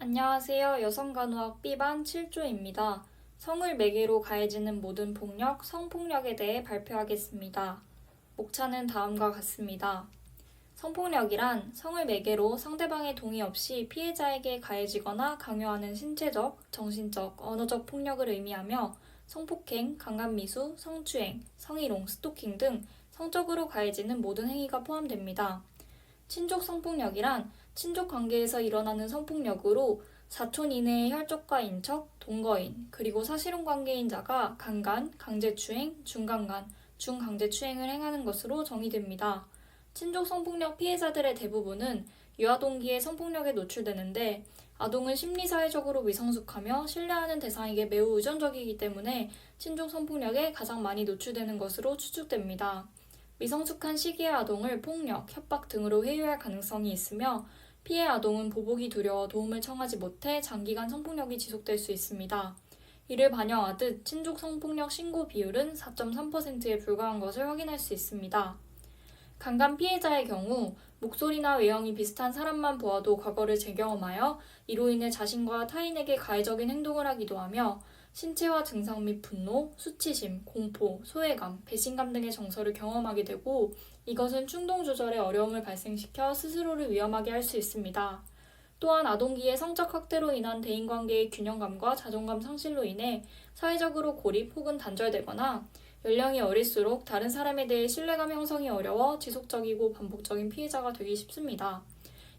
안녕하세요. 여성간호학 B반 7조입니다. 성을 매개로 가해지는 모든 폭력, 성폭력에 대해 발표하겠습니다. 목차는 다음과 같습니다. 성폭력이란 성을 매개로 상대방의 동의 없이 피해자에게 가해지거나 강요하는 신체적, 정신적, 언어적 폭력을 의미하며 성폭행, 강간미수, 성추행, 성희롱, 스토킹 등 성적으로 가해지는 모든 행위가 포함됩니다. 친족 성폭력이란 친족 관계에서 일어나는 성폭력으로 사촌 이내의 혈족과 인척, 동거인, 그리고 사실혼 관계인 자가 강간, 강제추행, 중강간, 중강제추행을 행하는 것으로 정의됩니다. 친족 성폭력 피해자들의 대부분은 유아동기의 성폭력에 노출되는데 아동은 심리사회적으로 미성숙하며 신뢰하는 대상에게 매우 의존적이기 때문에 친족 성폭력에 가장 많이 노출되는 것으로 추측됩니다. 미성숙한 시기의 아동을 폭력, 협박 등으로 회유할 가능성이 있으며 피해 아동은 보복이 두려워 도움을 청하지 못해 장기간 성폭력이 지속될 수 있습니다. 이를 반영하듯 친족 성폭력 신고 비율은 4.3%에 불과한 것을 확인할 수 있습니다. 강간 피해자의 경우 목소리나 외형이 비슷한 사람만 보아도 과거를 재경험하여 이로 인해 자신과 타인에게 가해적인 행동을 하기도 하며 신체화 증상 및 분노, 수치심, 공포, 소외감, 배신감 등의 정서를 경험하게 되고 이것은 충동 조절에 어려움을 발생시켜 스스로를 위험하게 할 수 있습니다. 또한 아동기의 성적 학대로 인한 대인관계의 균형감과 자존감 상실로 인해 사회적으로 고립 혹은 단절되거나 연령이 어릴수록 다른 사람에 대해 신뢰감 형성이 어려워 지속적이고 반복적인 피해자가 되기 쉽습니다.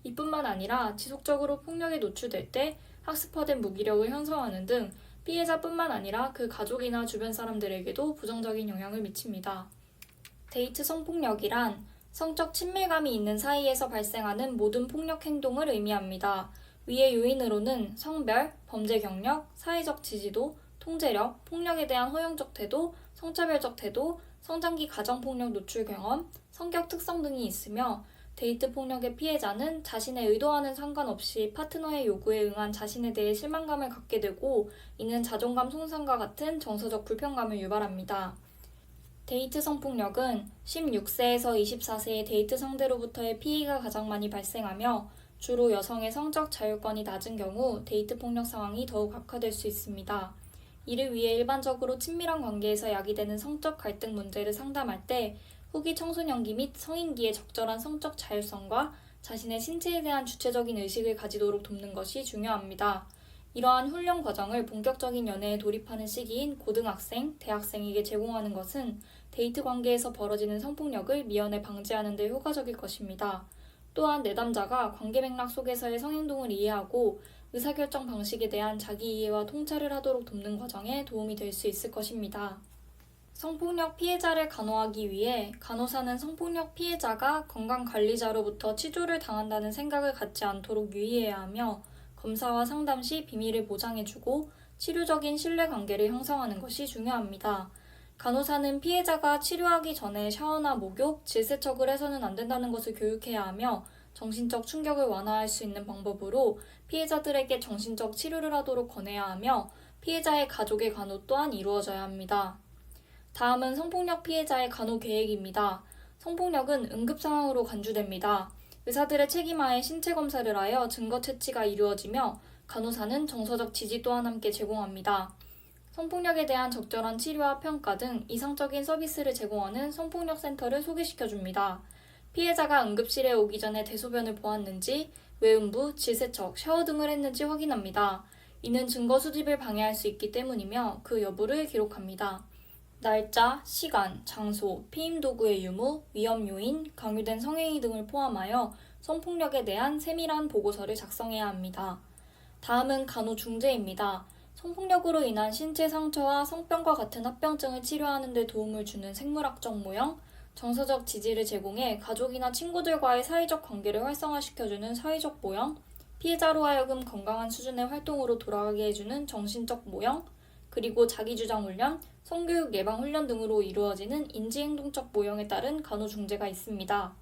이뿐만 아니라 지속적으로 폭력에 노출될 때 학습화된 무기력을 형성하는 등 피해자뿐만 아니라 그 가족이나 주변 사람들에게도 부정적인 영향을 미칩니다. 데이트 성폭력이란 성적 친밀감이 있는 사이에서 발생하는 모든 폭력 행동을 의미합니다. 위의 요인으로는 성별, 범죄 경력, 사회적 지지도, 통제력, 폭력에 대한 허용적 태도, 성차별적 태도, 성장기 가정폭력 노출 경험, 성격 특성 등이 있으며 데이트 폭력의 피해자는 자신의 의도와는 상관없이 파트너의 요구에 응한 자신에 대해 실망감을 갖게 되고 이는 자존감 손상과 같은 정서적 불편감을 유발합니다. 데이트 성폭력은 16세에서 24세의 데이트 상대로부터의 피해가 가장 많이 발생하며 주로 여성의 성적 자율권이 낮은 경우 데이트 폭력 상황이 더욱 악화될 수 있습니다. 이를 위해 일반적으로 친밀한 관계에서 야기되는 성적 갈등 문제를 상담할 때 후기 청소년기 및 성인기의 적절한 성적 자율성과 자신의 신체에 대한 주체적인 의식을 가지도록 돕는 것이 중요합니다. 이러한 훈련 과정을 본격적인 연애에 돌입하는 시기인 고등학생, 대학생에게 제공하는 것은 데이트 관계에서 벌어지는 성폭력을 미연에 방지하는 데 효과적일 것입니다. 또한 내담자가 관계 맥락 속에서의 성행동을 이해하고 의사결정 방식에 대한 자기 이해와 통찰을 하도록 돕는 과정에 도움이 될 수 있을 것입니다. 성폭력 피해자를 간호하기 위해 간호사는 성폭력 피해자가 건강관리자로부터 치조를 당한다는 생각을 갖지 않도록 유의해야 하며 검사와 상담 시 비밀을 보장해주고 치료적인 신뢰관계를 형성하는 것이 중요합니다. 간호사는 피해자가 치료하기 전에 샤워나 목욕, 질세척을 해서는 안 된다는 것을 교육해야 하며 정신적 충격을 완화할 수 있는 방법으로 피해자들에게 정신적 치료를 하도록 권해야 하며 피해자의 가족의 간호 또한 이루어져야 합니다. 다음은 성폭력 피해자의 간호 계획입니다. 성폭력은 응급상황으로 간주됩니다. 의사들의 책임하에 신체 검사를 하여 증거 채취가 이루어지며 간호사는 정서적 지지 또한 함께 제공합니다. 성폭력에 대한 적절한 치료와 평가 등 이상적인 서비스를 제공하는 성폭력 센터를 소개시켜줍니다. 피해자가 응급실에 오기 전에 대소변을 보았는지, 외음부, 질세척, 샤워 등을 했는지 확인합니다. 이는 증거 수집을 방해할 수 있기 때문이며 그 여부를 기록합니다. 날짜, 시간, 장소, 피임 도구의 유무, 위험 요인, 강요된 성행위 등을 포함하여 성폭력에 대한 세밀한 보고서를 작성해야 합니다. 다음은 간호중재입니다. 성폭력으로 인한 신체 상처와 성병과 같은 합병증을 치료하는 데 도움을 주는 생물학적 모형, 정서적 지지를 제공해 가족이나 친구들과의 사회적 관계를 활성화시켜주는 사회적 모형, 피해자로 하여금 건강한 수준의 활동으로 돌아가게 해주는 정신적 모형, 그리고 자기주장 훈련, 성교육 예방 훈련 등으로 이루어지는 인지행동적 모형에 따른 간호중재가 있습니다.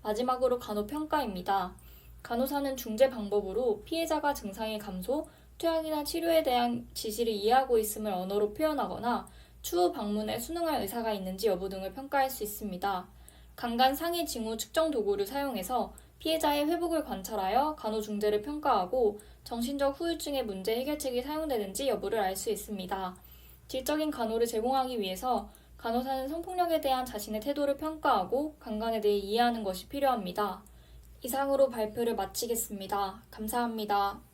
마지막으로 간호평가입니다. 간호사는 중재 방법으로 피해자가 증상의 감소, 투약이나 치료에 대한 지시를 이해하고 있음을 언어로 표현하거나 추후 방문에 순응할 의사가 있는지 여부 등을 평가할 수 있습니다. 강간 상해 징후 측정 도구를 사용해서 피해자의 회복을 관찰하여 간호중재를 평가하고 정신적 후유증의 문제 해결책이 사용되는지 여부를 알 수 있습니다. 질적인 간호를 제공하기 위해서 간호사는 성폭력에 대한 자신의 태도를 평가하고 강간에 대해 이해하는 것이 필요합니다. 이상으로 발표를 마치겠습니다. 감사합니다.